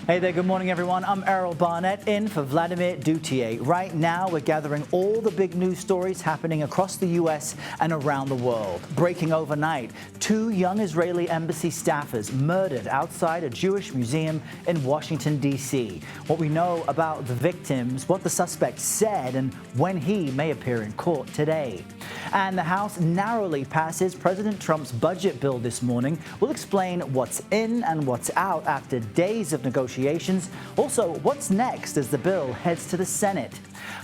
Hey there, good morning, everyone. I'm Errol Barnett in for Vladimir Duthier. Right now, we're gathering all the big news stories happening across the U.S. and around the world. Breaking overnight, 2 young Israeli embassy staffers murdered outside a Jewish museum in Washington, D.C. What we know about the victims, what the suspect said, and when he may appear in court today. And the House narrowly passes President Trump's budget bill this morning. We'll explain what's in and what's out after days of negotiations. Also, what's next as the bill heads to the Senate?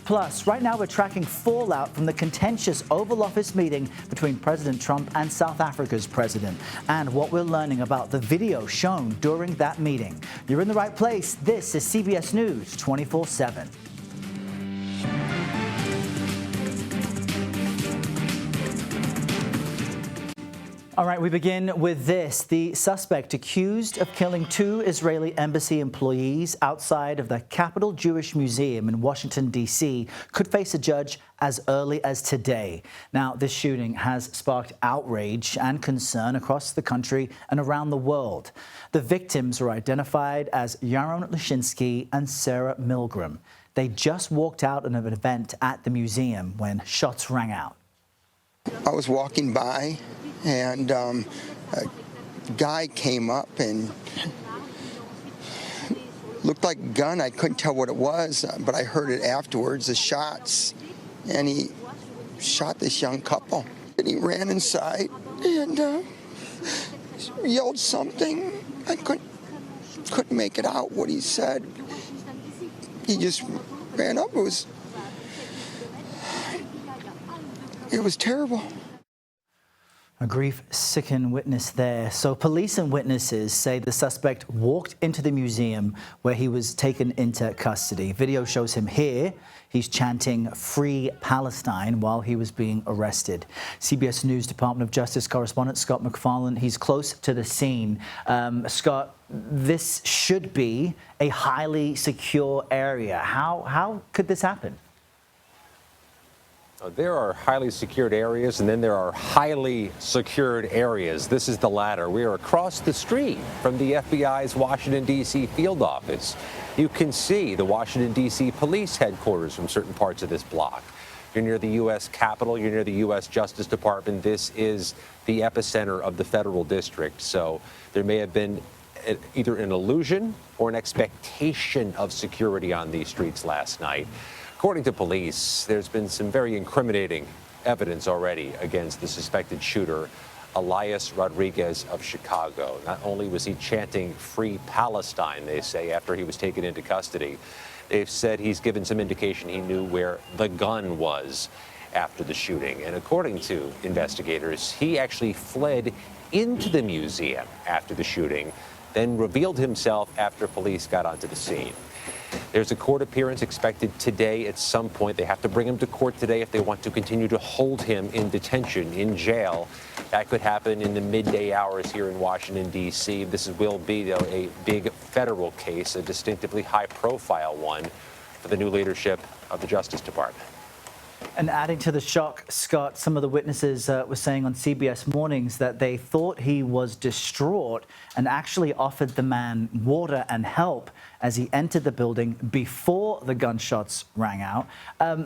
Plus, right now we're tracking fallout from the contentious Oval Office meeting between President Trump and South Africa's president, and what we're learning about the video shown during that meeting. You're in the right place. This is CBS News 24/7. All right, we begin with this. The suspect accused of killing 2 Israeli embassy employees outside of the Capitol Jewish Museum in Washington, D.C. could face a judge as early as today. Now, this shooting has sparked outrage and concern across the country and around the world. The victims were identified as Yaron Lashinsky and Sarah Milgram. They just walked out of an event at the museum when shots rang out. I was walking by, and a guy came up and looked like a gun. I couldn't tell what it was, but I heard it afterwards, the shots, and he shot this young couple. And he ran inside and yelled something. I couldn't make it out what he said. He just ran up. It was terrible. A grief-stricken witness there. So police and witnesses say the suspect walked into the museum where he was taken into custody. Video shows him here. He's chanting "Free Palestine" while he was being arrested. CBS News Department of Justice correspondent Scott McFarland, he's close to the scene. Scott, this should be a highly secure area. How could this happen? There are highly secured areas, and then there are highly secured areas. This is the latter. We are across the street from the FBI's Washington, D.C. field office. You can see the Washington, D.C. police headquarters from certain parts of this block. You're near the U.S. Capitol. You're near the U.S. Justice Department. This is the epicenter of the federal district. So there may have been either an illusion or an expectation of security on these streets last night. According to police, there's been some very incriminating evidence already against the suspected shooter, Elias Rodriguez of Chicago. Not only was he chanting "Free Palestine," they say, after he was taken into custody, they've said he's given some indication he knew where the gun was after the shooting. And according to investigators, he actually fled into the museum after the shooting, then revealed himself after police got onto the scene. There's a court appearance expected today at some point. They have to bring him to court today if they want to continue to hold him in detention, in jail. That could happen in the midday hours here in Washington, D.C. This will be, though, a big federal case, a distinctively high-profile one for the new leadership of the Justice Department. And adding to the shock, Scott, some of the witnesses were saying on CBS Mornings that they thought he was distraught and actually offered the man water and help as he entered the building before the gunshots rang out.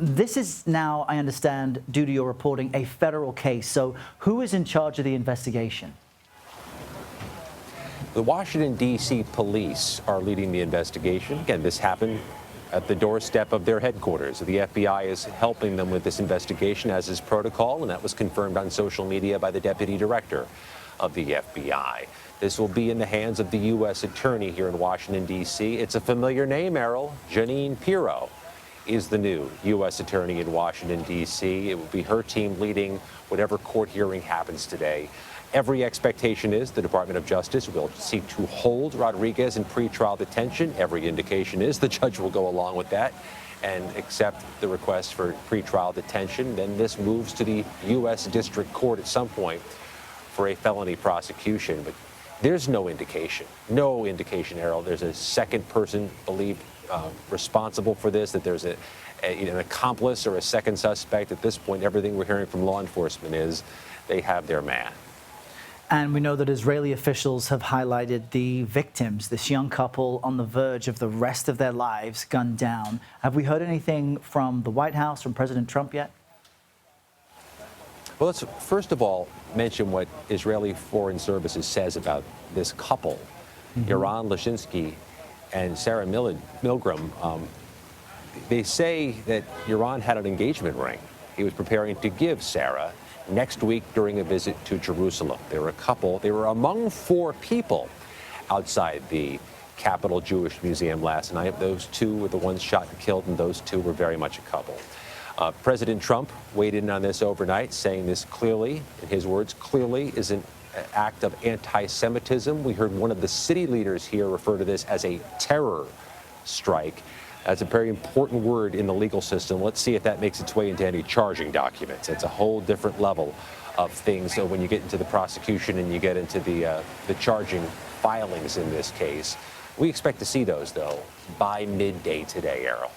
This is now, I understand, due to your reporting, a federal case. So who is in charge of the investigation? The Washington, D.C. police are leading the investigation. Again, this happened at the doorstep of their headquarters. The FBI is helping them with this investigation, as is protocol, and that was confirmed on social media by the deputy director of the FBI. This will be in the hands of the U.S. attorney here in Washington, D.C. It's a familiar name, Errol. Jeanine Pirro is the new U.S. attorney in Washington, D.C. It will be her team leading whatever court hearing happens today. Every expectation is the Department of Justice will seek to hold Rodriguez in pretrial detention. Every indication is the judge will go along with that and accept the request for pretrial detention. Then this moves to the U.S. District Court at some point for a felony prosecution. But there's no indication, Errol. There's a second person believed responsible for this, that there's an accomplice or a second suspect. At this point, everything we're hearing from law enforcement is they have their man. And we know that Israeli officials have highlighted the victims, this young couple on the verge of the rest of their lives gunned down. Have we heard anything from the White House, from President Trump yet? Well, let's first of all mention what Israeli Foreign Services says about this couple, Iran Lashinsky and Sarah Milgram. They say that Iran had an engagement ring he was preparing to give Sarah next week during a visit to Jerusalem. They were a couple. They were among 4 people outside the Capitol Jewish Museum last night. Those 2 were the ones shot and killed, and those 2 were very much a couple. President Trump weighed in on this overnight, saying this clearly, in his words, clearly is an act of anti-Semitism. We heard one of the city leaders here refer to this as a terror strike. That's a very important word in the legal system. Let's see if that makes its way into any charging documents. It's a whole different level of things. So when you get into the prosecution and you get into the charging filings in this case, we expect to see those, though, by midday today, Errol.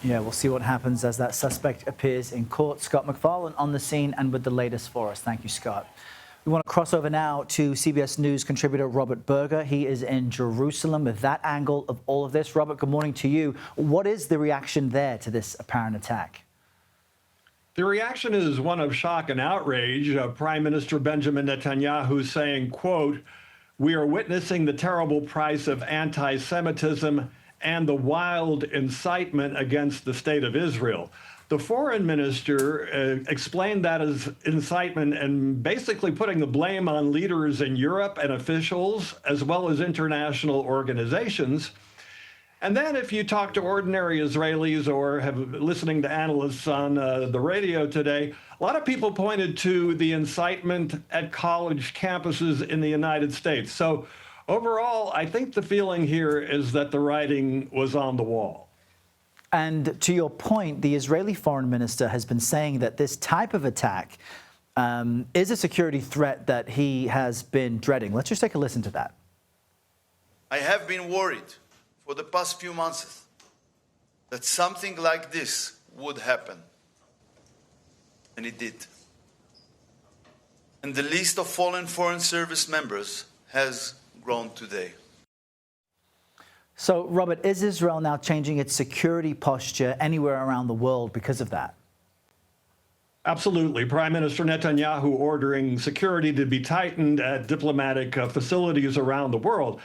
Yeah, we'll see what happens as that suspect appears in court. Scott McFarlane on the scene and with the latest for us. Thank you, Scott. We want to cross over now to CBS News contributor Robert Berger. He is in Jerusalem with that angle of all of this. Robert, good morning to you. What is the reaction there to this apparent attack? The reaction is one of shock and outrage. Prime Minister Benjamin Netanyahu saying, quote, "We are witnessing the terrible price of anti-Semitism and the wild incitement against the state of Israel." The foreign minister explained that as incitement and basically putting the blame on leaders in Europe and officials, as well as international organizations. And then if you talk to ordinary Israelis or have listening to analysts on the radio today, a lot of people pointed to the incitement at college campuses in the United States. So overall, I think the feeling here is that the writing was on the wall. And to your point, the Israeli foreign minister has been saying that this type of attack is a security threat that he has been dreading. Let's just take a listen to that. I have been worried for the past few months that something like this would happen. And it did. And the list of fallen Foreign Service members has grown today. So, Robert, is Israel now changing its security posture anywhere around the world because of that? Absolutely. Prime Minister Netanyahu ordering security to be tightened at diplomatic facilities around the world.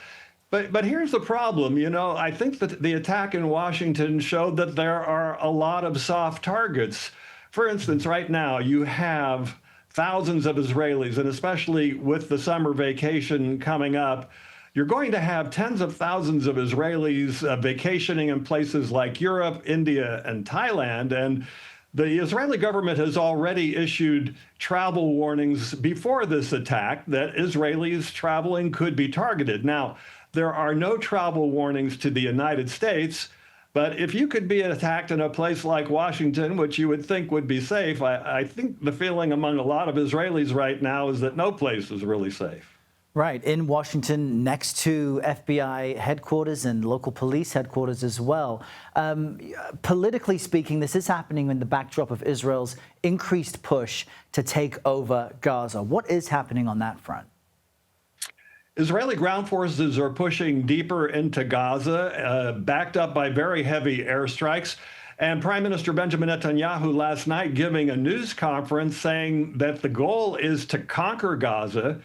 But here's the problem. You know, I think that the attack in Washington showed that there are a lot of soft targets. For instance, right now you have thousands of Israelis, and especially with the summer vacation coming up, you're going to have tens of thousands of Israelis vacationing in places like Europe, India, and Thailand. And the Israeli government has already issued travel warnings before this attack that Israelis traveling could be targeted. Now, there are no travel warnings to the United States, but if you could be attacked in a place like Washington, which you would think would be safe, I think the feeling among a lot of Israelis right now is that no place is really safe. Right, in Washington, next to FBI headquarters and local police headquarters as well. Politically speaking, this is happening in the backdrop of Israel's increased push to take over Gaza. What is happening on that front? Israeli ground forces are pushing deeper into Gaza, backed up by very heavy airstrikes. And Prime Minister Benjamin Netanyahu last night giving a news conference saying that the goal is to conquer Gaza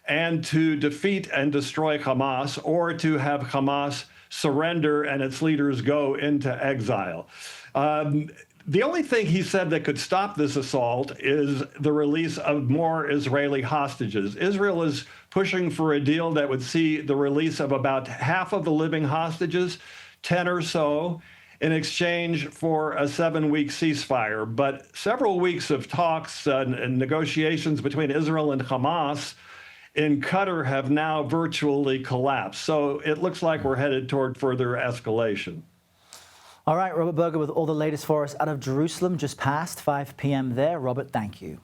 and to defeat and destroy Hamas, or to have Hamas surrender and its leaders go into exile. The only thing he said that could stop this assault is the release of more Israeli hostages. Israel is pushing for a deal that would see the release of about half of the living hostages, 10 or so, in exchange for a 7-week ceasefire. But several weeks of talks and negotiations between Israel and Hamas in Qatar have now virtually collapsed. So it looks like we're headed toward further escalation. All right, Robert Berger with all the latest for us out of Jerusalem, just past 5 p.m. there. Robert, thank you.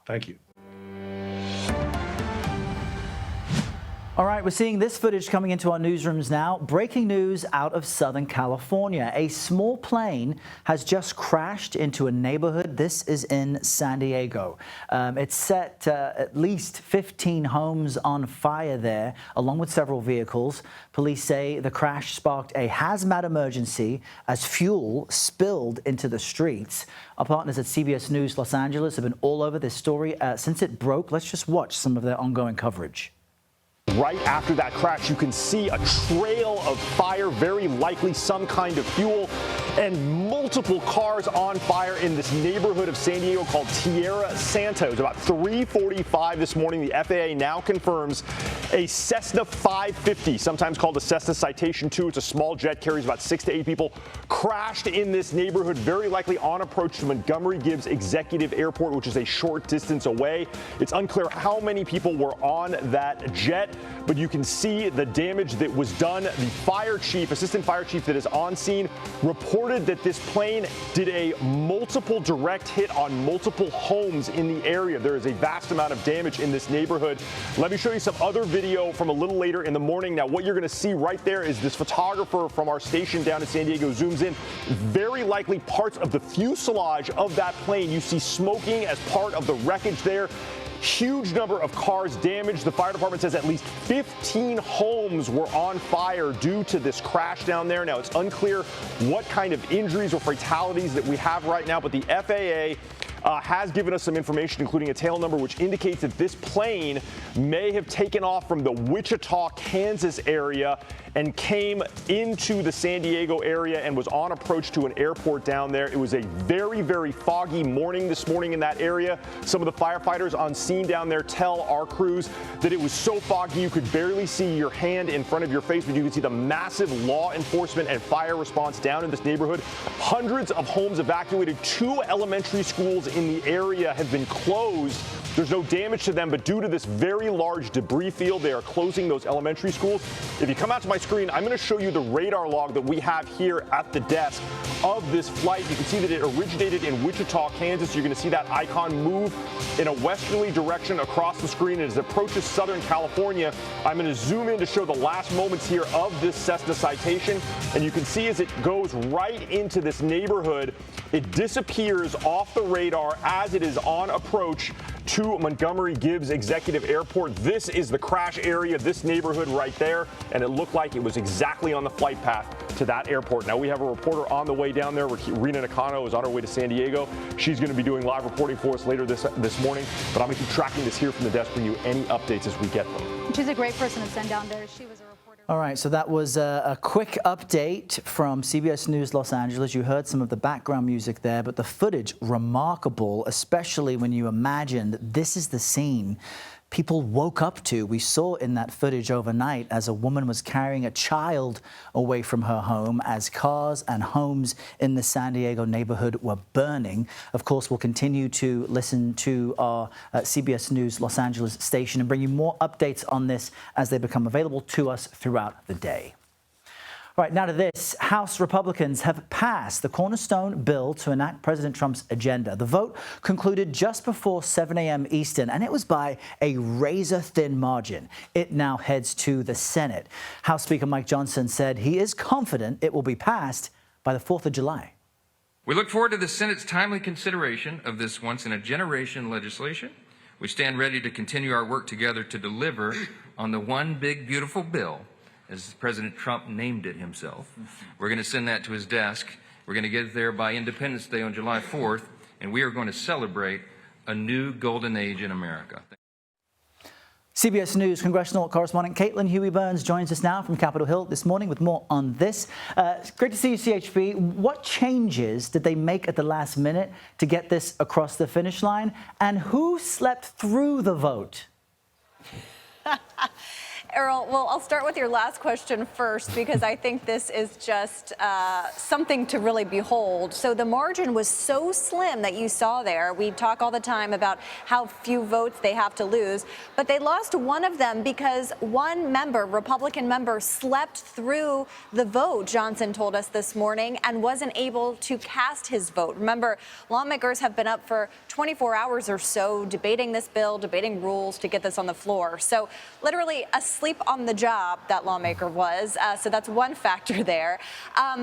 Thank you. All right, we're seeing this footage coming into our newsrooms now. Breaking news out of Southern California. A small plane has just crashed into a neighborhood. This is in San Diego. It set at least 15 homes on fire there, along with several vehicles. Police say the crash sparked a hazmat emergency as fuel spilled into the streets. Our partners at CBS News Los Angeles have been all over this story since it broke. Let's just watch some of their ongoing coverage. Right after that crash, you can see a trail of fire, very likely some kind of fuel, and multiple cars on fire in this neighborhood of San Diego called Tierra Santos. About 3:45 this morning, the FAA now confirms a Cessna 550, sometimes called a Cessna Citation 2. It's a small jet, carries about 6 to 8 people, crashed in this neighborhood, very likely on approach to Montgomery Gibbs Executive Airport, which is a short distance away. It's unclear how many people were on that jet, but you can see the damage that was done. The fire chief, assistant fire chief that is on scene, reported that this plane did a multiple direct hit on multiple homes in the area. There is a vast amount of damage in this neighborhood. Let me show you some other video from a little later in the morning. Now, what you're going to see right there is this photographer from our station down in San Diego zooms in. Very likely parts of the fuselage of that plane. You see smoking as part of the wreckage there. Huge number of cars damaged. The fire department says at least 15 homes were on fire due to this crash down there. Now, it's unclear what kind of injuries or fatalities that we have right now, but the FAA has given us some information, including a tail number, which indicates that this plane may have taken off from the Wichita, Kansas area and came into the San Diego area and was on approach to an airport down there. It was a very, very foggy morning this morning in that area. Some of the firefighters on scene down there tell our crews that it was so foggy you could barely see your hand in front of your face, but you could see the massive law enforcement and fire response down in this neighborhood. Hundreds of homes evacuated. 2 elementary schools in the area have been closed. There's no damage to them, but due to this very large debris field, they are closing those elementary schools. If you come out to my screen, I'm going to show you the radar log that we have here at the desk of this flight. You can see that it originated in Wichita, Kansas. You're going to see that icon move in a westerly direction across the screen as it approaches Southern California. I'm going to zoom in to show the last moments here of this Cessna Citation, and you can see as it goes right into this neighborhood, it disappears off the radar as it is on approach to Montgomery Gibbs Executive Airport. This is the crash area, this neighborhood right there, and it looked like it was exactly on the flight path to that airport. Now we have a reporter on the way down there. Rena Nakano is on her way to San Diego. She's going to be doing live reporting for us later this morning, but I'm going to keep tracking this here from the desk, bring you any updates as we get them. She's a great person to send down there. She was a reporter. All right, so that was a quick update from CBS News Los Angeles. You heard some of the background music there, but the footage, remarkable, especially when you imagine that this is the scene people woke up to. We saw in that footage overnight as a woman was carrying a child away from her home as cars and homes in the San Diego neighborhood were burning. Of course, we'll continue to listen to our CBS News Los Angeles station and bring you more updates on this as they become available to us throughout the day. All right, now to this. House Republicans have passed the cornerstone bill to enact President Trump's agenda. The vote concluded just before 7 a.m. Eastern, and it was by a razor-thin margin. It now heads to the Senate. House Speaker Mike Johnson said he is confident it will be passed by the 4th of July. We look forward to the Senate's timely consideration of this once-in-a-generation legislation. We stand ready to continue our work together to deliver on the one big, beautiful bill, as President Trump named it himself. We're going to send that to his desk. We're going to get it there by Independence Day on July 4th, and we are going to celebrate a new golden age in America. CBS News congressional correspondent Caitlin Huey-Burns joins us now from Capitol Hill this morning with more on this. Great to see you, CHP. What changes did they make at the last minute to get this across the finish line? And who slept through the vote? Errol, well, I'll start with your last question first because I think this is just something to really behold. So the margin was so slim that you saw there. We talk all the time about how few votes they have to lose, but they lost one of them because one member, Republican member, slept through the vote, Johnson told us this morning, and wasn't able to cast his vote. Remember, lawmakers have been up for 24 hours or so debating this bill, debating rules to get this on the floor. So literally a asleep on the job, that lawmaker was. So that's one factor there.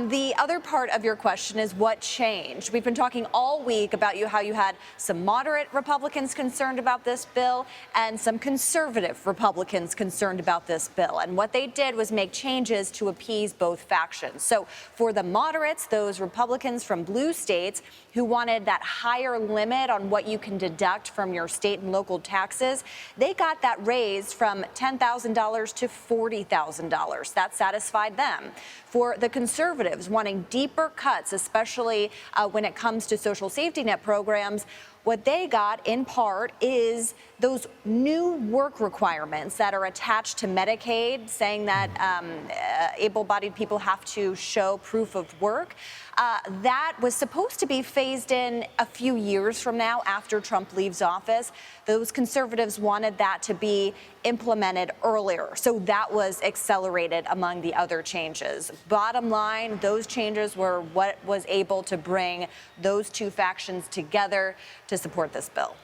The other part of your question is what changed. We've been talking all week about how you had some moderate Republicans concerned about this bill and some conservative Republicans concerned about this bill. And what they did was make changes to appease both factions. So for the moderates, those Republicans from blue states who wanted that higher limit on what you can deduct from your state and local taxes, they got that raised from $10,000 to $40,000. That satisfied them. For the conservatives wanting deeper cuts, especially when it comes to social safety net programs, what they got, in part, is those new work requirements that are attached to Medicaid, saying that able-bodied people have to show proof of work. That was supposed to be phased in a few years from now after Trump leaves office. Those conservatives wanted that to be implemented earlier. So that was accelerated among the other changes. Bottom line, those changes were what was able to bring those two factions together to support this bill.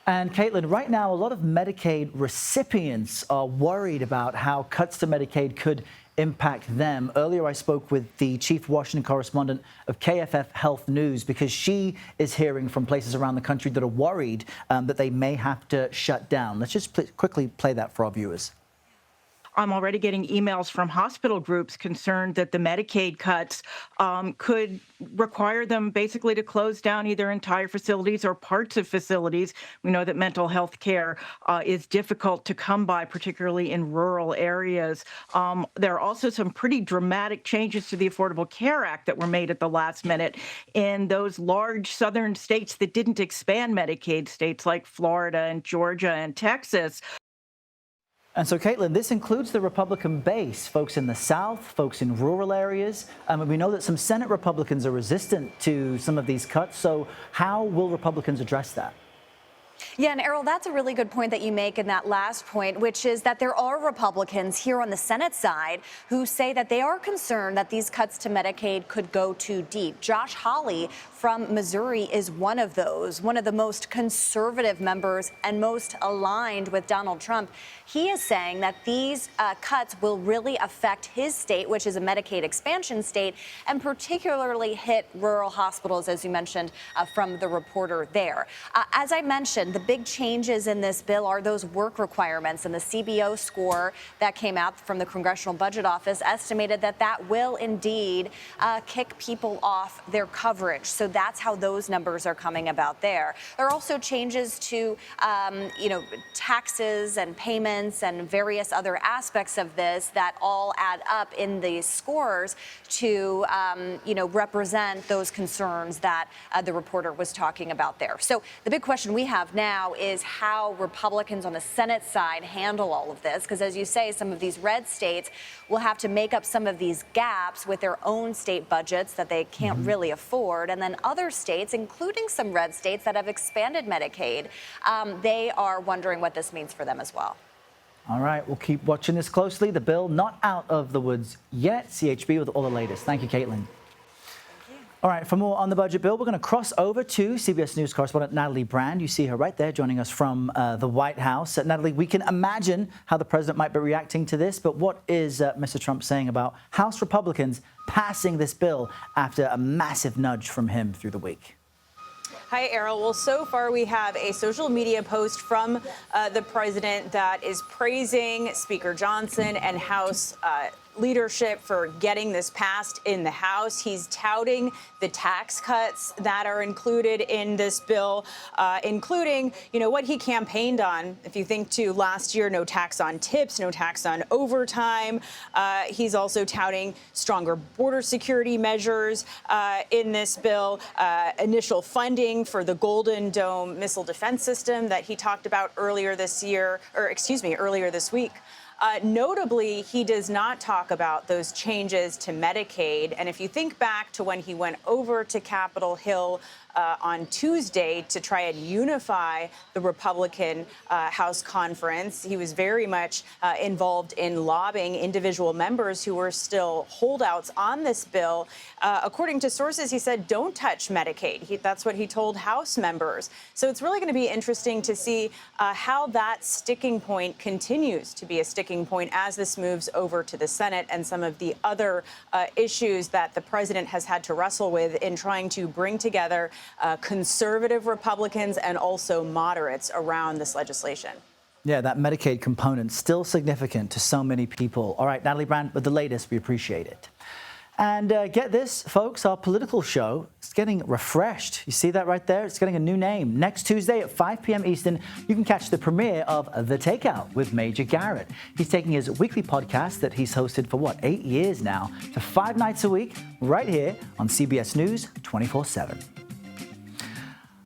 And Caitlin, right now, a lot of Medicaid recipients are worried about how cuts to Medicaid could impact them. Earlier, I spoke with the chief Washington correspondent of KFF Health News because she is hearing from places around the country that are worried that they may have to shut down. Let's just quickly play that for our viewers. I'm already getting emails from hospital groups concerned that the Medicaid cuts could require them basically to close down either entire facilities or parts of facilities. We know that mental health care is difficult to come by, particularly in rural areas. There are also some pretty dramatic changes to the Affordable Care Act that were made at the last minute in those large southern states that didn't expand Medicaid, states like Florida and Georgia and Texas. And so, Caitlin, this includes the Republican base, folks in the South, folks in rural areas. And we know that some Senate Republicans are resistant to some of these cuts. So how will Republicans address that? Yeah, and Errol, that's a really good point that you make in that last point, which is that there are Republicans here on the Senate side who say that they are concerned that these cuts to Medicaid could go too deep. Josh Hawley from Missouri is one of those, one of the most conservative members and most aligned with Donald Trump. He is saying that these cuts will really affect his state, which is a Medicaid expansion state, and particularly hit rural hospitals, as you mentioned, from the reporter there. As I mentioned, the big changes in this bill are those work requirements, and the CBO score that came out from the Congressional Budget Office estimated that that will indeed kick people off their coverage. So that's how those numbers are coming about there. There are also changes to, taxes and payments and various other aspects of this that all add up in the scores to, represent those concerns that the reporter was talking about there. So the big question we have now is how Republicans on the Senate side handle all of this, because as you say, some of these red states will have to make up some of these gaps with their own state budgets that they can't really afford, and then other states, including some red states that have expanded Medicaid, they are wondering what this means for them as well. All right, we'll keep watching this closely. The bill not out of the woods yet. CHB with all the latest. Thank you, Caitlin. All right, for more on the budget bill, we're going to cross over to CBS News correspondent Natalie Brand. You see her right there joining us from the White House. Natalie, we can imagine how the president might be reacting to this, but what is Mr. Trump saying about House Republicans passing this bill after a massive nudge from him through the week? Hi, Errol. Well, so far we have a social media post from the president that is praising Speaker Johnson and House leadership for getting this passed in the House. He's touting the tax cuts that are included in this bill, including, what he campaigned on. If you think to last year, no tax on tips, no tax on overtime. He's also touting stronger border security measures in this bill, initial funding for the Golden Dome missile defense system that he talked about earlier this week. Notably, he does not talk about those changes to Medicaid. And if you think back to when he went over to Capitol Hill on Tuesday to try and unify the Republican House conference. He was very much involved in lobbying individual members who were still holdouts on this bill. According to sources, he said, don't touch Medicaid. That's what he told House members. So it's really going to be interesting to see how that sticking point continues to be a sticking point as this moves over to the Senate and some of the other issues that the president has had to wrestle with in trying to bring together conservative Republicans and also moderates around this legislation. Yeah, that Medicaid component still significant to so many people. All right, Natalie Brand, with the latest, we appreciate it. And get this, folks, our political show is getting refreshed. You see that right there? It's getting a new name. Next Tuesday at 5 p.m. Eastern, you can catch the premiere of The Takeout with Major Garrett. He's taking his weekly podcast that he's hosted for, 8 years now, to 5 nights a week, right here on CBS News 24/7.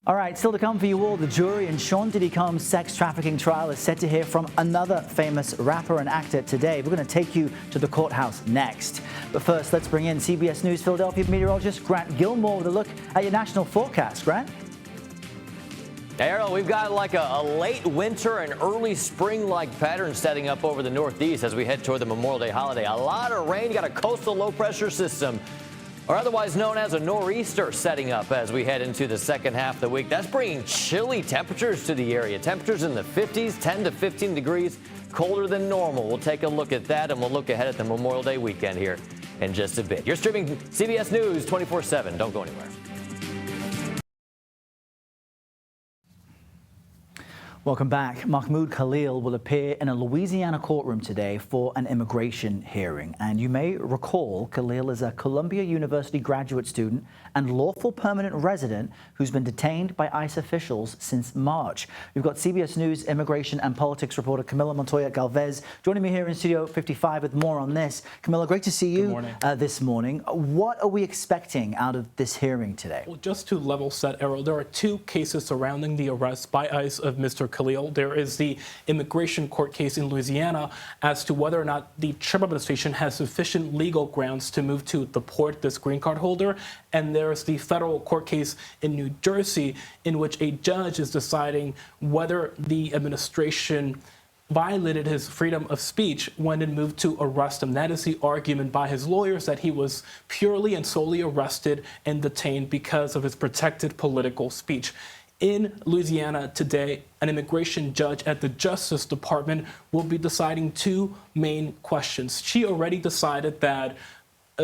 All right, still to come for you all, the jury in Sean Diddy Combs' sex trafficking trial is set to hear from another famous rapper and actor today. We're going to take you to the courthouse next. But first, let's bring in CBS News Philadelphia meteorologist Grant Gilmore with a look at your national forecast. Grant? Hey, Errol, we've got like a late winter and early spring-like pattern setting up over the Northeast as we head toward the Memorial Day holiday. A lot of rain, got a coastal low-pressure system, or otherwise known as a nor'easter, setting up as we head into the second half of the week. That's bringing chilly temperatures to the area. Temperatures in the 50s, 10 to 15 degrees, colder than normal. We'll take a look at that, and we'll look ahead at the Memorial Day weekend here in just a bit. You're streaming CBS News 24/7. Don't go anywhere. Welcome back. Mahmoud Khalil will appear in a Louisiana courtroom today for an immigration hearing. And you may recall Khalil is a Columbia University graduate student and lawful permanent resident who's been detained by ICE officials since March. We've got CBS News immigration and politics reporter Camila Montoya Galvez joining me here in Studio 55 with more on this. Camila, great to see you this morning. What are we expecting out of this hearing today? Well, just to level set, Errol, there are two cases surrounding the arrest by ICE of Mr. Khalil. There is the immigration court case in Louisiana as to whether or not the Trump administration has sufficient legal grounds to move to deport this green card holder. And there's the federal court case in New Jersey in which a judge is deciding whether the administration violated his freedom of speech when it moved to arrest him. That is the argument by his lawyers, that he was purely and solely arrested and detained because of his protected political speech. In Louisiana today, an immigration judge at the Justice Department will be deciding two main questions. She already decided that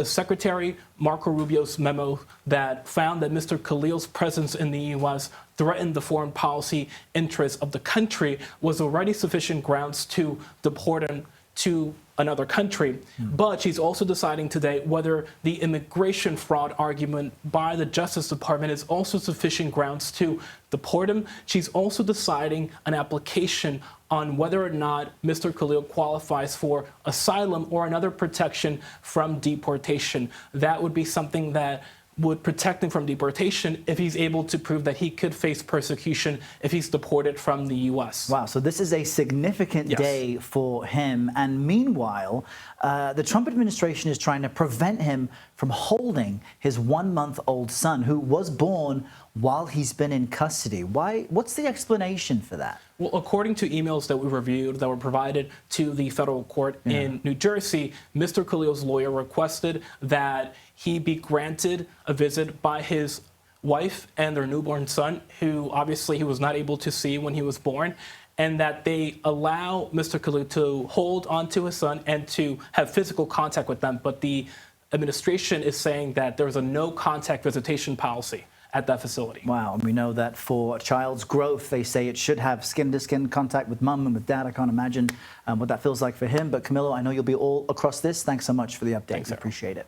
Secretary Marco Rubio's memo that found that Mr. Khalil's presence in the U.S. threatened the foreign policy interests of the country was already sufficient grounds to deport him to another country. But she's also deciding today whether the immigration fraud argument by the Justice Department is also sufficient grounds to deport him. She's also deciding an application on whether or not Mr. Khalil qualifies for asylum or another protection from deportation. That would be something that would protect him from deportation if he's able to prove that he could face persecution if he's deported from the U.S. Wow, so this is a significant day for him. And meanwhile, the Trump administration is trying to prevent him from holding his 1-month-old son, who was born while he's been in custody. Why? What's the explanation for that? Well, according to emails that we reviewed that were provided to the federal court in New Jersey, Mr. Khalil's lawyer requested that he be granted a visit by his wife and their newborn son, who obviously he was not able to see when he was born, and that they allow Mr. Khalil to hold onto his son and to have physical contact with them. But the administration is saying that there's a no contact visitation policy at that facility. Wow, and we know that for a child's growth, they say it should have skin-to-skin contact with mum and with dad. I can't imagine what that feels like for him. But Camilo, I know you'll be all across this. Thanks so much for the update. Thanks, I appreciate it.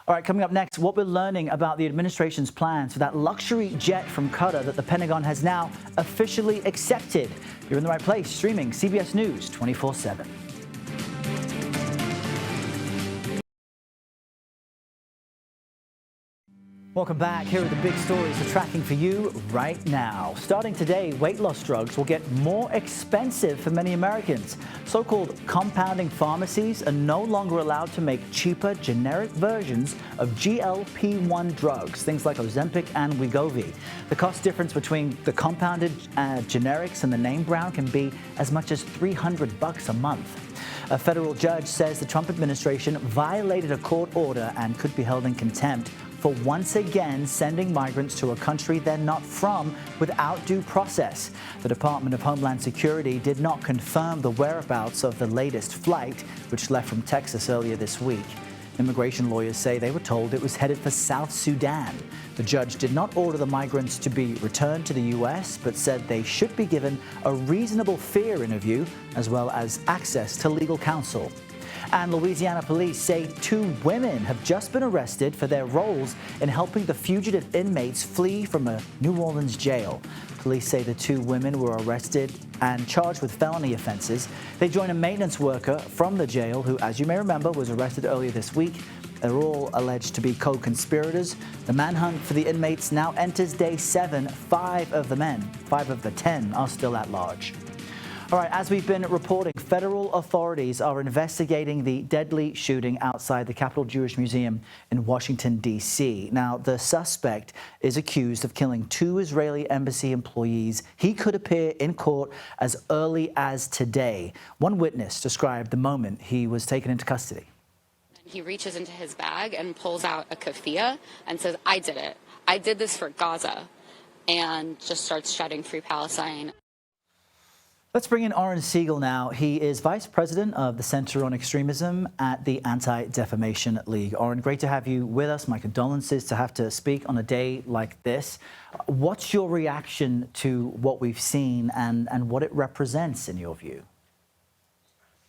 All right, coming up next, what we're learning about the administration's plans for that luxury jet from Qatar that the Pentagon has now officially accepted. You're in the right place, streaming CBS News 24/7. Welcome back. Here are the big stories we're tracking for you right now. Starting today, weight loss drugs will get more expensive for many Americans. So-called compounding pharmacies are no longer allowed to make cheaper generic versions of GLP-1 drugs, things like Ozempic and Wegovy. The cost difference between the compounded generics and the name brand can be as much as $300 a month. A federal judge says the Trump administration violated a court order and could be held in contempt for once again sending migrants to a country they're not from without due process. The Department of Homeland Security did not confirm the whereabouts of the latest flight, which left from Texas earlier this week. Immigration lawyers say they were told it was headed for South Sudan. The judge did not order the migrants to be returned to the U.S., but said they should be given a reasonable fear interview as well as access to legal counsel. And Louisiana police say 2 women have just been arrested for their roles in helping the fugitive inmates flee from a New Orleans jail. Police say the 2 women were arrested and charged with felony offenses. They join a maintenance worker from the jail who, as you may remember, was arrested earlier this week. They're all alleged to be co-conspirators. The manhunt for the inmates now enters day 7. 5 of the 10 are still at large. All right, as we've been reporting, federal authorities are investigating the deadly shooting outside the Capitol Jewish Museum in Washington, D.C. Now, the suspect is accused of killing 2 Israeli embassy employees. He could appear in court as early as today. One witness described the moment he was taken into custody. He reaches into his bag and pulls out a keffiyeh and says, "I did it. I did this for Gaza," and just starts shouting "Free Palestine." Let's bring in Oren Siegel now. He is Vice President of the Center on Extremism at the Anti-Defamation League. Oren, great to have you with us. My condolences to have to speak on a day like this. What's your reaction to what we've seen and what it represents in your view?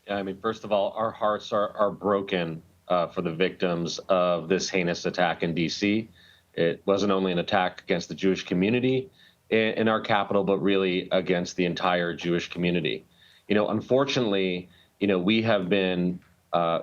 Yeah, I mean, first of all, our hearts are broken for the victims of this heinous attack in D.C. It wasn't only an attack against the Jewish community in our capital, but really against the entire Jewish community. Unfortunately, we have been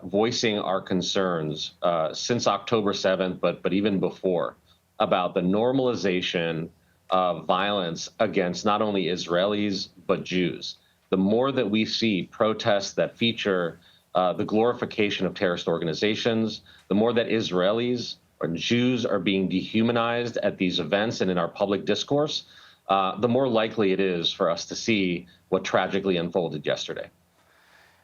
voicing our concerns since October 7th, but even before, about the normalization of violence against not only Israelis, but Jews. The more that we see protests that feature the glorification of terrorist organizations, the more that Israelis or Jews are being dehumanized at these events and in our public discourse, the more likely it is for us to see what tragically unfolded yesterday.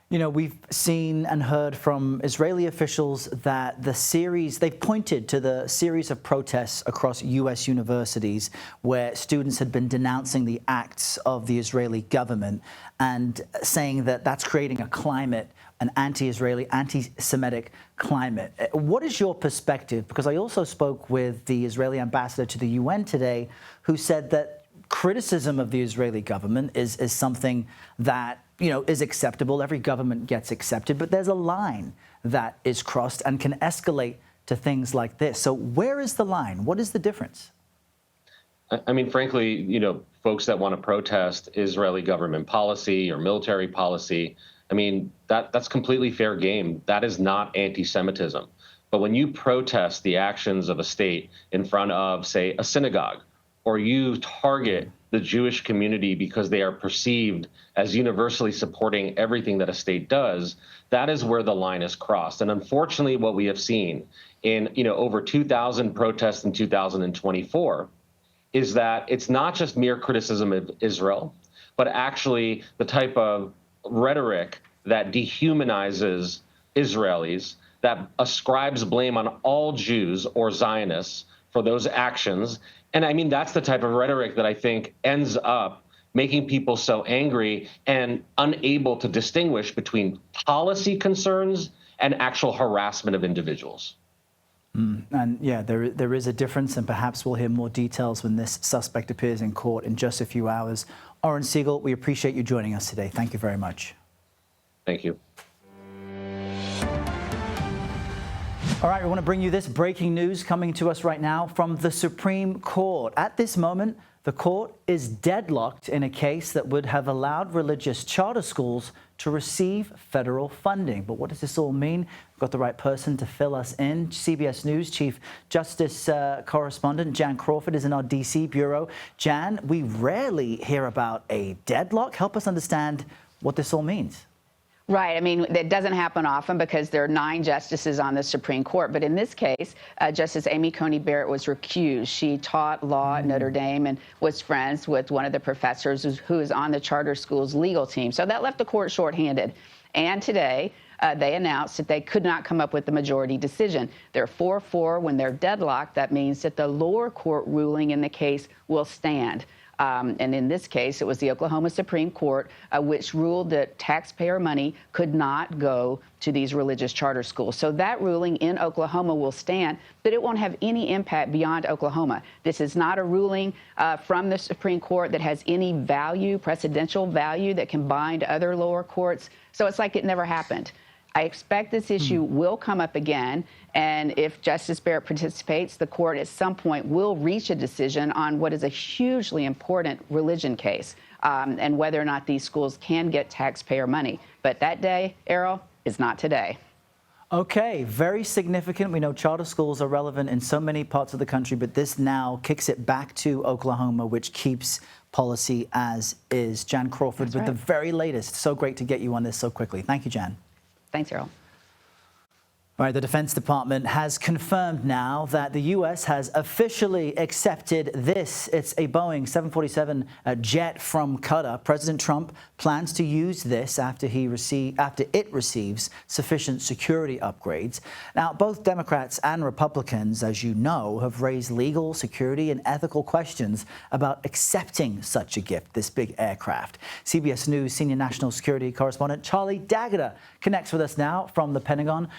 We've seen and heard from Israeli officials that they've pointed to the series of protests across U.S. universities where students had been denouncing the acts of the Israeli government and saying that that's creating a climate, an anti-Israeli, anti-Semitic climate. What is your perspective? Because I also spoke with the Israeli ambassador to the UN today, who said that criticism of the Israeli government is something that is acceptable. Every government gets accepted, but there's a line that is crossed and can escalate to things like this. So where is the line? What is the difference? I mean, frankly, folks that want to protest Israeli government policy or military policy, I mean, that's completely fair game. That is not anti-Semitism. But when you protest the actions of a state in front of, say, a synagogue, or you target the Jewish community because they are perceived as universally supporting everything that a state does, that is where the line is crossed. And unfortunately, what we have seen in over 2,000 protests in 2024 is that it's not just mere criticism of Israel, but actually the type of rhetoric that dehumanizes Israelis, that ascribes blame on all Jews or Zionists for those actions. And I mean, that's the type of rhetoric that I think ends up making people so angry and unable to distinguish between policy concerns and actual harassment of individuals. And yeah, there is a difference, and perhaps we'll hear more details when this suspect appears in court in just a few hours. Oren Siegel, we appreciate you joining us today. Thank you very much. Thank you. All right, we want to bring you this breaking news coming to us right now from the Supreme Court. At this moment, The court is deadlocked in a case that would have allowed religious charter schools to receive federal funding. But what does this all mean? We've got the right person to fill us in. CBS News Chief Justice correspondent Jan Crawford is in our D.C. bureau. Jan, we rarely hear about a deadlock. Help us understand what this all means. Right. I mean, it doesn't happen often because there are 9 justices on the Supreme Court. But in this case, Justice Amy Coney Barrett was recused. She taught law at Notre Dame and was friends with one of the professors who is on the charter school's legal team. So that left the court shorthanded. And today, they announced that they could not come up with the majority decision. They're 4-4 when they're deadlocked. That means that the lower court ruling in the case will stand. And in this case, it was the Oklahoma Supreme Court which ruled that taxpayer money could not go to these religious charter schools. So that ruling in Oklahoma will stand, but it won't have any impact beyond Oklahoma. This is not a ruling from the Supreme Court that has any value, precedential value, that can bind other lower courts. So it's like it never happened. I expect this issue will come up again, and if Justice Barrett participates, the court at some point will reach a decision on what is a hugely important religion case, and whether or not these schools can get taxpayer money. But that day, Errol, is not today. Okay, very significant. We know charter schools are relevant in so many parts of the country, but this now kicks it back to Oklahoma, which keeps policy as is. Jan Crawford with the very latest. So great to get you on this so quickly. Thank you, Jan. Thanks, Errol. All right, the Defense Department has confirmed now that the U.S. has officially accepted this. It's a Boeing 747 jet from Qatar. President Trump plans to use this after it receives sufficient security upgrades. Now, both Democrats and Republicans, as you know, have raised legal, security, and ethical questions about accepting such a gift, this big aircraft. CBS News senior national security correspondent Charlie D'Agata connects with us now from the Pentagon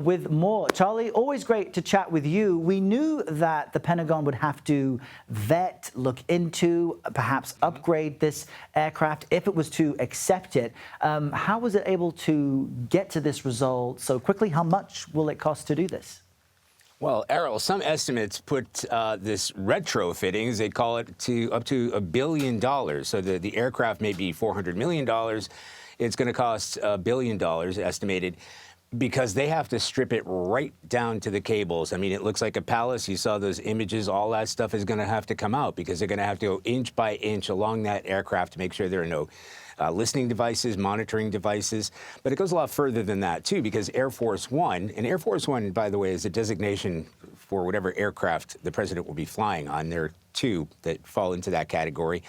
with more. Charlie, always great to chat with you. We knew that the Pentagon would have to vet, look into, perhaps upgrade this aircraft if it was to accept it. How was it able to get to this result so quickly? How much will it cost to do this? Well, Errol, some estimates put this retrofitting, as they call it, to up to $1 billion. So the aircraft may be $400 million. It's going to cost $1 billion, estimated, because they have to strip it right down to the cables. I mean, it looks like a palace. You saw those images. All that stuff is going to have to come out because they're going to have to go inch by inch along that aircraft to make sure there are no listening devices, monitoring devices. But it goes a lot further than that, too, because Air Force One, and Air Force One, by the way, is a designation for whatever aircraft the president will be flying on. There are 2 that fall into that category.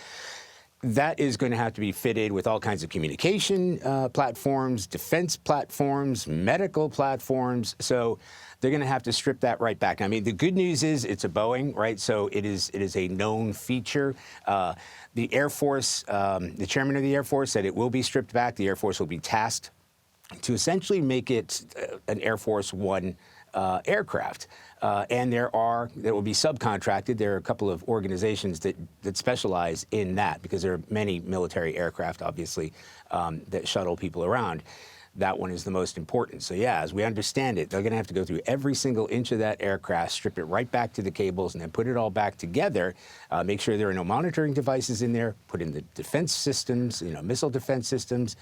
That is going to have to be fitted with all kinds of communication platforms, defense platforms, medical platforms. So they're going to have to strip that right back. I mean, the good news is it's a Boeing, right? So it is a known feature. The Air Force, the chairman of the Air Force said it will be stripped back. The Air Force will be tasked to essentially make it an Air Force One aircraft. And that will be subcontracted. There are a couple of organizations that specialize in that because there are many military aircraft, obviously, that shuttle people around. That one is the most important. So, yeah, as we understand it, they're going to have to go through every single inch of that aircraft, strip it right back to the cables, and then put it all back together, make sure there are no monitoring devices in there, put in the defense systems, missile defense systems,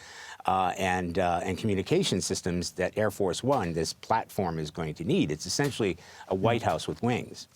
and communication systems that Air Force One, this platform, is going to need. It's essentially a White House with wings.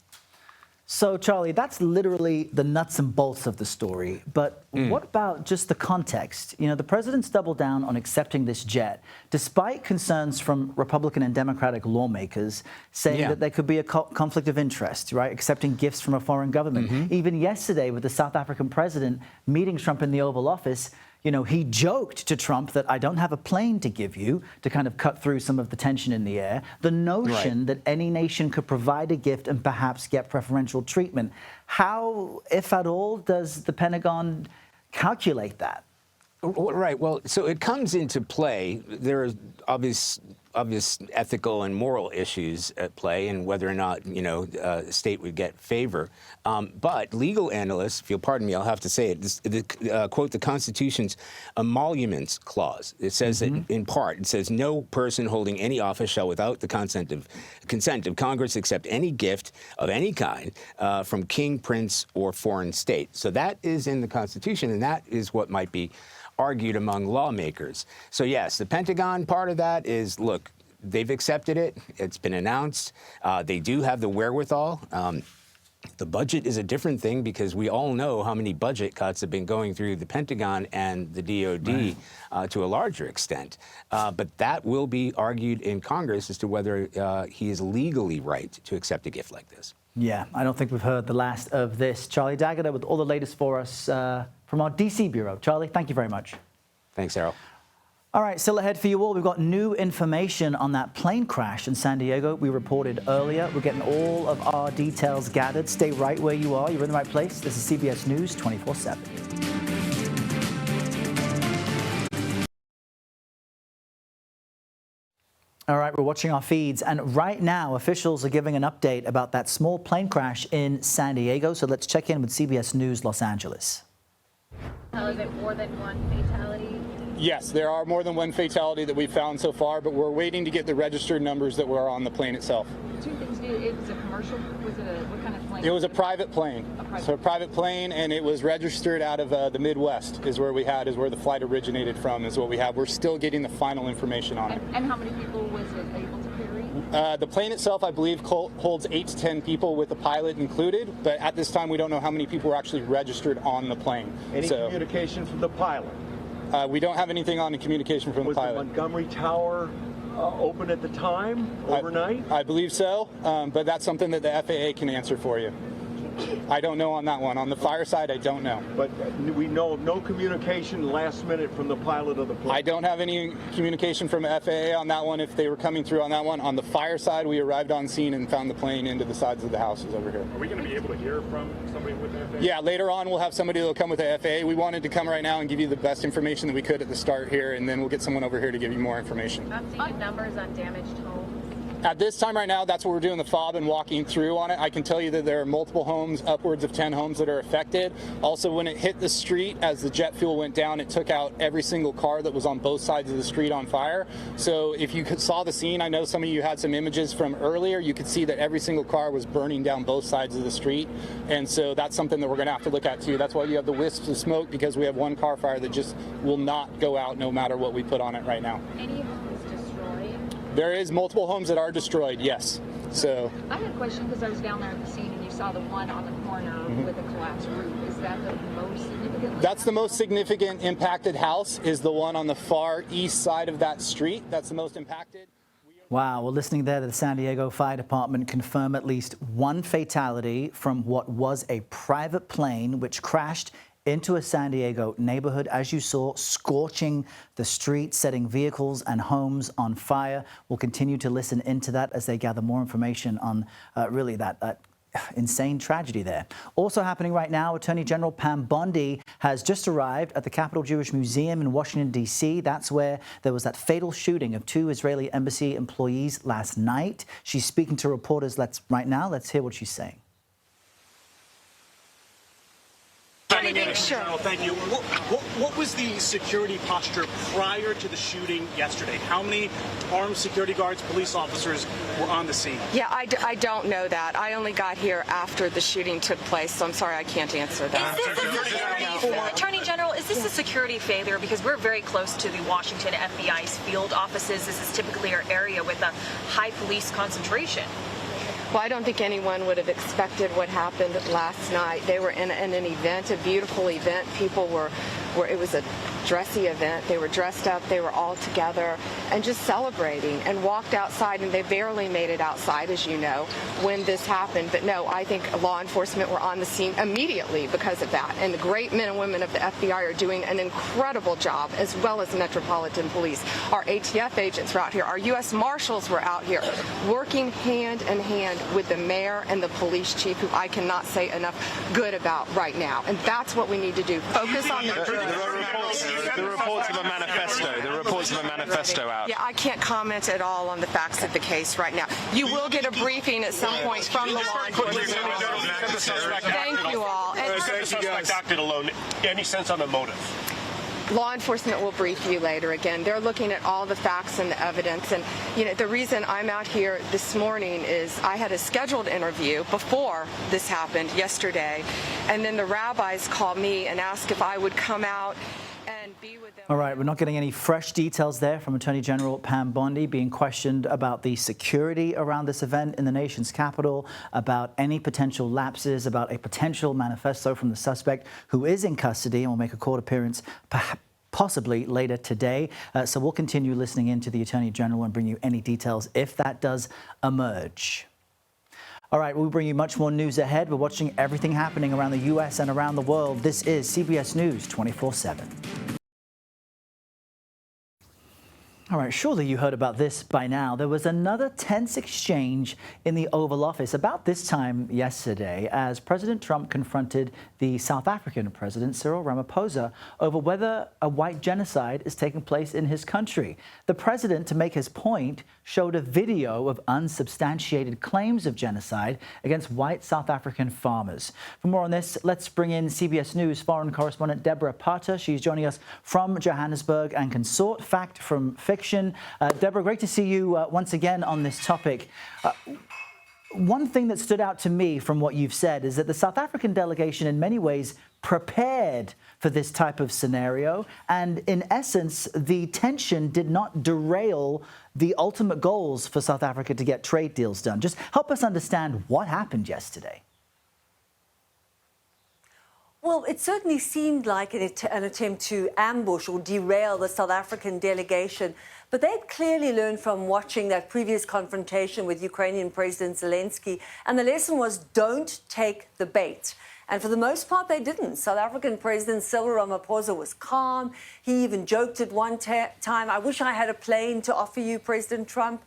So, Charlie, that's literally the nuts and bolts of the story. But what about just the context? The president's doubled down on accepting this jet, despite concerns from Republican and Democratic lawmakers saying that there could be a conflict of interest, right? Accepting gifts from a foreign government. Even yesterday, with the South African president meeting Trump in the Oval Office, he joked to Trump that I don't have a plane to give you to kind of cut through some of the tension in the air. The notion that any nation could provide a gift and perhaps get preferential treatment. How, if at all, does the Pentagon calculate that? Right. Well, so it comes into play. There are obvious obvious ethical and moral issues at play, and whether or not, the state would get favor. But legal analysts, if you'll pardon me, I'll have to say it, quote, the Constitution's emoluments clause. It says that, in part, it says no person holding any office shall, without the consent of Congress, accept any gift of any kind from king, prince, or foreign state. So that is in the Constitution, and that is what might be argued among lawmakers. So yes, the Pentagon part of that is, look, they've accepted it. It's been announced. They do have the wherewithal. The budget is a different thing because we all know how many budget cuts have been going through the Pentagon and the DOD to a larger extent. But that will be argued in Congress as to whether he is legally right to accept a gift like this. Yeah, I don't think we've heard the last of this. Charlie Daggett with all the latest for us from our D.C. bureau. Charlie, thank you very much. Thanks, Errol. All right, still ahead for you all. We've got new information on that plane crash in San Diego we reported earlier. We're getting all of our details gathered. Stay right where you are. You're in the right place. This is CBS News 24/7. All right, we're watching our feeds, and right now officials are giving an update about that small plane crash in San Diego. So let's check in with CBS News Los Angeles. Is it more than one fatality? Yes, there are more than one fatality that we've found so far, but we're waiting to get the registered numbers that were on the plane itself. Two things. It was a commercial. Was it what kind of plane? It was a private plane. So a private plane, and it was registered out of the Midwest is where the flight originated from, is what we have. We're still getting the final information on it. And how many people was it able to carry? The plane itself, I believe, holds 8 to 10 people with the pilot included, but at this time we don't know how many people were actually registered on the plane. Any communication from the pilot? We don't have anything on the communication from the pilot. Was the Montgomery Tower open at the time, overnight? I believe so, but that's something that the FAA can answer for you. I don't know on that one. On the fire side, I don't know. But we know of no communication last minute from the pilot of the plane? I don't have any communication from FAA on that one, if they were coming through on that one. On the fire side, we arrived on scene and found the plane into the sides of the houses over here. Are we going to be able to hear from somebody with the FAA? Yeah, later on we'll have somebody that will come with the FAA. We wanted to come right now and give you the best information that we could at the start here, and then we'll get someone over here to give you more information. Updated numbers on damaged homes? At this time right now, that's what we're doing, the fob and walking through on it. I can tell you that there are multiple homes, upwards of 10 homes that are affected. Also, when it hit the street, as the jet fuel went down, it took out every single car that was on both sides of the street on fire. So if you saw the scene, I know some of you had some images from earlier, you could see that every single car was burning down both sides of the street. And so that's something that we're going to have to look at too. That's why you have the wisps of smoke, because we have one car fire that just will not go out no matter what we put on it right now. Any homes destroyed? There is multiple homes that are destroyed, yes. So I had a question because I was down there at the scene and you saw the one on the corner with a collapsed roof. Is that the most significant? That's the most significant impacted house, is the one on the far east side of that street. That's the most impacted. Wow, well, listening there to the San Diego Fire Department confirm at least one fatality from what was a private plane which crashed into a San Diego neighborhood, as you saw, scorching the streets, setting vehicles and homes on fire. We'll continue to listen into that as they gather more information on really that insane tragedy there. Also happening right now, Attorney General Pam Bondi has just arrived at the Capitol Jewish Museum in Washington, D.C. That's where there was that fatal shooting of 2 Israeli embassy employees last night. She's speaking to reporters right now. Let's hear what she's saying. Sure. Thank you. What was the security posture prior to the shooting yesterday? How many armed security guards, police officers were on the scene? Yeah, I don't know that. I only got here after the shooting took place, so I'm sorry I can't answer that. Attorney General, is this a security failure? Because we're very close to the Washington FBI's field offices. This is typically our area with a high police concentration. Well, I don't think anyone would have expected what happened last night. They were in an event, a beautiful event. People were it was a dressy event. They were dressed up. They were all together and just celebrating, and walked outside, and they barely made it outside, as you know, when this happened. But no, I think law enforcement were on the scene immediately because of that. And the great men and women of the FBI are doing an incredible job, as well as Metropolitan Police. Our ATF agents were out here. Our U.S. Marshals were out here working hand in hand with the mayor and the police chief, who I cannot say enough good about right now. And that's what we need to do. Focus on the The reports of a manifesto. The reports of a manifesto out. Yeah, I can't comment at all on the facts of the case right now. You will get a briefing at some point from the law enforcement. Thank you all. The suspect acted alone. Any sense on the motive? Law enforcement will brief you later. Again, they're looking at all the facts and the evidence. And, you know, the reason I'm out here this morning is I had a scheduled interview before this happened yesterday. And then the rabbis called me and asked if I would come out and be with them. All right, we're not getting any fresh details there from Attorney General Pam Bondi being questioned about the security around this event in the nation's capital, about any potential lapses, about a potential manifesto from the suspect who is in custody and will make a court appearance possibly later today. So we'll continue listening in to the Attorney General and bring you any details if that does emerge. All right, we'll bring you much more news ahead. We're watching everything happening around the U.S. and around the world. This is CBS News 24/7. All right, surely you heard about this by now. There was another tense exchange in the Oval Office about this time yesterday as President Trump confronted the South African President Cyril Ramaphosa over whether a white genocide is taking place in his country. The president, to make his point, showed a video of unsubstantiated claims of genocide against white South African farmers. For more on this, let's bring in CBS News foreign correspondent Deborah Pater. She's joining us from Johannesburg and can sort fact from fiction. Deborah, great to see you once again on this topic. One thing that stood out to me from what you've said is that the South African delegation in many ways prepared for this type of scenario. And in essence, the tension did not derail the ultimate goals for South Africa to get trade deals done. Just help us understand what happened yesterday. Well, it certainly seemed like an attempt to ambush or derail the South African delegation. But they'd clearly learned from watching that previous confrontation with Ukrainian President Zelensky. And the lesson was, don't take the bait. And for the most part, they didn't. South African President Cyril Ramaphosa was calm. He even joked at one time, I wish I had a plane to offer you, President Trump.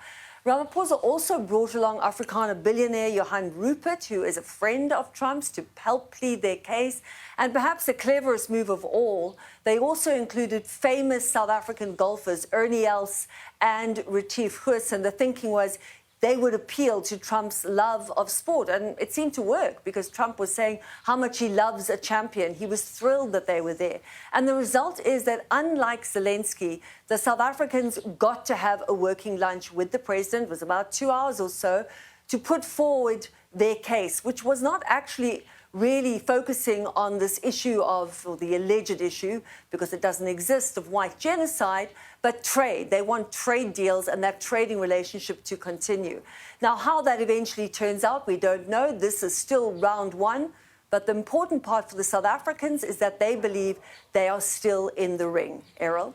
Ramaphosa also brought along Afrikaner billionaire Johan Rupert, who is a friend of Trump's, to help plead their case. And perhaps the cleverest move of all, they also included famous South African golfers Ernie Els and Retief Goos. And the thinking was they would appeal to Trump's love of sport. And it seemed to work because Trump was saying how much he loves a champion. He was thrilled that they were there. And the result is that unlike Zelensky, the South Africans got to have a working lunch with the president. It was about 2 hours or so to put forward their case, which was not actually really focusing on this issue of, or the alleged issue, because it doesn't exist, of white genocide, but trade. They want trade deals and that trading relationship to continue. Now, how that eventually turns out, we don't know. This is still round one. But the important part for the South Africans is that they believe they are still in the ring. Errol?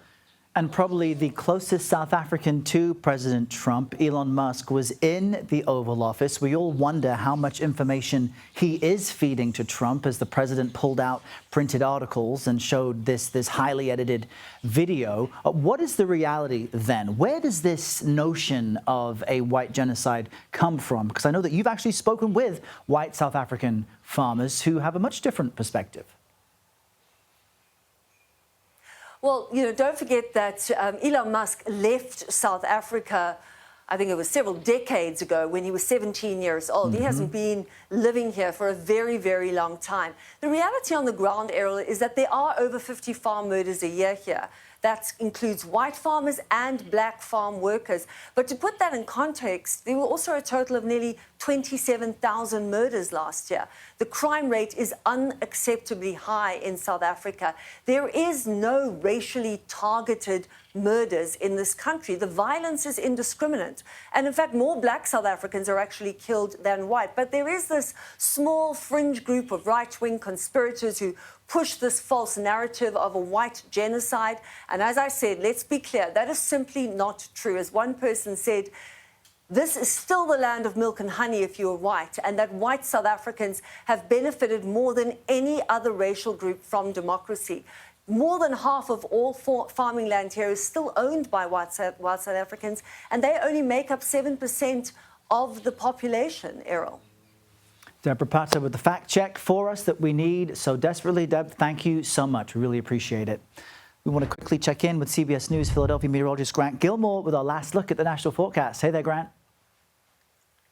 And probably the closest South African to President Trump, Elon Musk, was in the Oval Office. We all wonder how much information he is feeding to Trump as the president pulled out printed articles and showed this highly edited video. What is the reality then? Where does this notion of a white genocide come from? Because I know that you've actually spoken with white South African farmers who have a much different perspective. Well, you know, don't forget that Elon Musk left South Africa, I think it was several decades ago when he was 17 years old. He hasn't been living here for a very, very long time. The reality on the ground, Errol, is that there are over 50 farm murders a year here. That includes white farmers and black farm workers. But to put that in context, there were also a total of nearly 27,000 murders last year. The crime rate is unacceptably high in South Africa. There is no racially targeted murders in this country. The violence is indiscriminate. And in fact, more black South Africans are actually killed than white. But there is this small fringe group of right-wing conspirators who push this false narrative of a white genocide. And as I said, let's be clear, that is simply not true. As one person said, this is still the land of milk and honey if you're white, and that white South Africans have benefited more than any other racial group from democracy. More than half of all farming land here is still owned by white South Africans, and they only make up 7% of the population, Errol. Deborah Pater with the fact check for us that we need so desperately. Deb, thank you so much. We really appreciate it. We want to quickly check in with CBS News Philadelphia meteorologist Grant Gilmore with our last look at the national forecast. Hey there, Grant.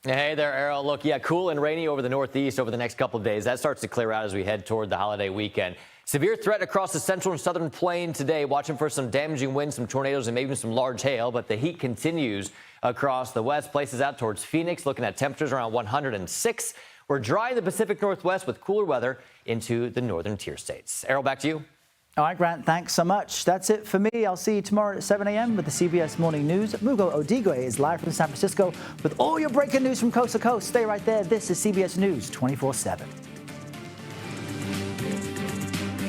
Hey there, Errol. Look, yeah, cool and rainy over the Northeast over the next couple of days. That starts to clear out as we head toward the holiday weekend. Severe threat across the central and southern plain today. Watching for some damaging winds, some tornadoes, and maybe some large hail. But the heat continues across the west. Places out towards Phoenix, looking at temperatures around 106. We're dry in the Pacific Northwest with cooler weather into the northern tier states. Errol, back to you. All right, Grant, thanks so much. That's it for me. I'll see you tomorrow at 7 a.m. with the CBS Morning News. Mugo Odigwe is live from San Francisco with all your breaking news from coast to coast. Stay right there. This is CBS News 24/7.